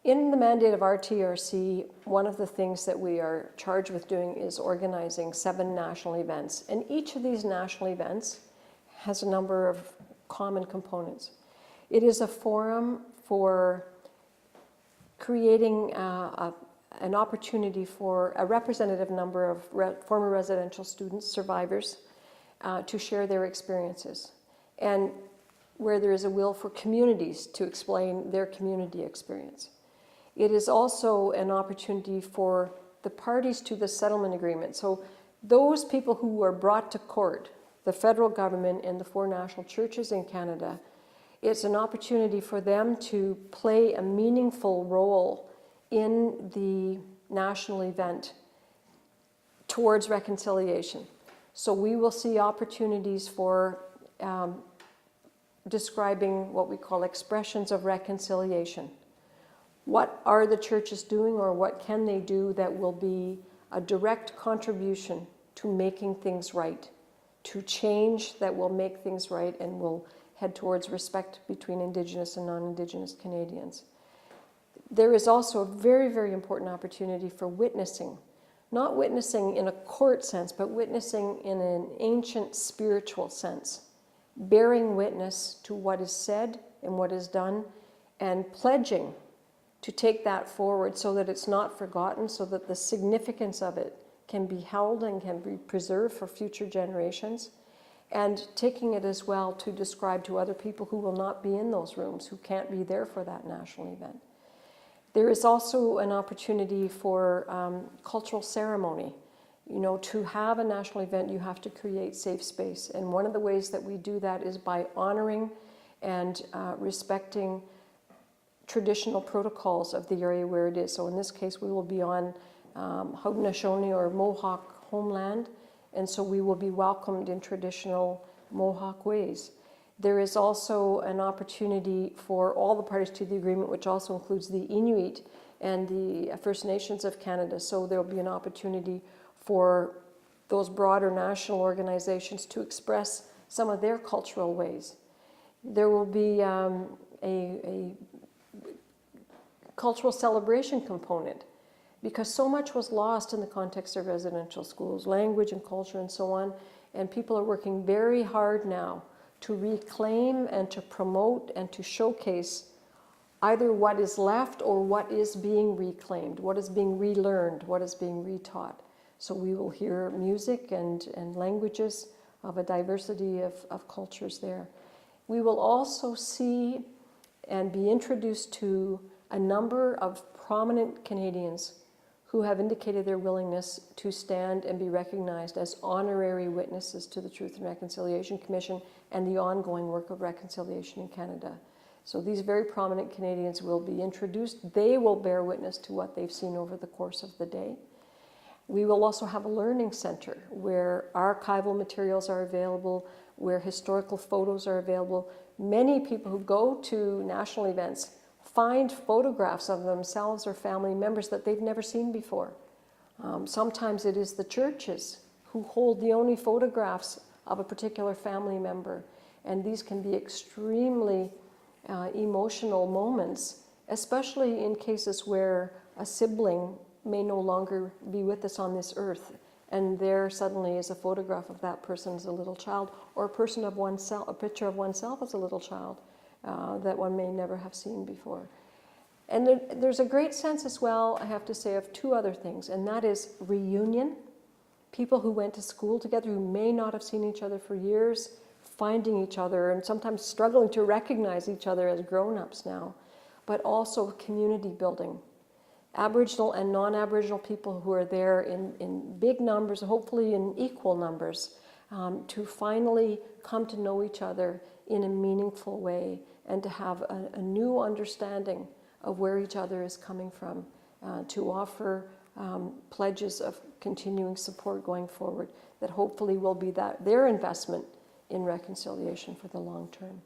In the mandate of our TRC, one of the things that we are charged with doing is organizing 7 national events. And each of these national events has a number of common components. It is a forum for creating an opportunity for a representative number of former residential students, survivors, to share their experiences. And where there is a will for communities to explain their community experience. It is also an opportunity for the parties to the settlement agreement. So those people who were brought to court, the federal government and the 4 national churches in Canada, it's an opportunity for them to play a meaningful role in the national event towards reconciliation. So we will see opportunities for describing what we call expressions of reconciliation. What are the churches doing, or what can they do that will be a direct contribution to making things right, to change that will make things right and will head towards respect between Indigenous and non-Indigenous Canadians. There is also a very, very important opportunity for witnessing, not witnessing in a court sense, but witnessing in an ancient spiritual sense, bearing witness to what is said and what is done, and pledging to take that forward so that it's not forgotten, so that the significance of it can be held and can be preserved for future generations, and taking it as well to describe to other people who will not be in those rooms, who can't be there for that national event. There is also an opportunity for cultural ceremony. You know, to have a national event, you have to create safe space. And one of the ways that we do that is by honoring and respecting traditional protocols of the area where it is. So in this case, we will be on Haudenosaunee or Mohawk homeland, and so we will be welcomed in traditional Mohawk ways. There is also an opportunity for all the parties to the agreement, which also includes the Inuit and the First Nations of Canada. So there will be an opportunity for those broader national organizations to express some of their cultural ways. There will be a cultural celebration component, because so much was lost in the context of residential schools, language and culture and so on, and people are working very hard now to reclaim and to promote and to showcase either what is left or what is being reclaimed, what is being relearned, what is being retaught. So we will hear music and languages of a diversity of cultures there. We will also see and be introduced to a number of prominent Canadians who have indicated their willingness to stand and be recognized as honorary witnesses to the Truth and Reconciliation Commission and the ongoing work of reconciliation in Canada. So these very prominent Canadians will be introduced. They will bear witness to what they've seen over the course of the day. We will also have a learning center where archival materials are available, where historical photos are available. Many people who go to national events find photographs of themselves or family members that they've never seen before. Sometimes it is the churches who hold the only photographs of a particular family member, and these can be extremely emotional moments, especially in cases where a sibling may no longer be with us on this earth, and there suddenly is a photograph of that person as a little child, or a picture of oneself as a little child that one may never have seen before. And there's a great sense as well, I have to say, of 2 other things, and that is reunion. People who went to school together who may not have seen each other for years, finding each other and sometimes struggling to recognize each other as grown-ups now, but also community building. Aboriginal and non-Aboriginal people who are there in big numbers, hopefully in equal numbers, to finally come to know each other in a meaningful way and to have a new understanding of where each other is coming from, to offer pledges of continuing support going forward that hopefully will be their investment in reconciliation for the long term.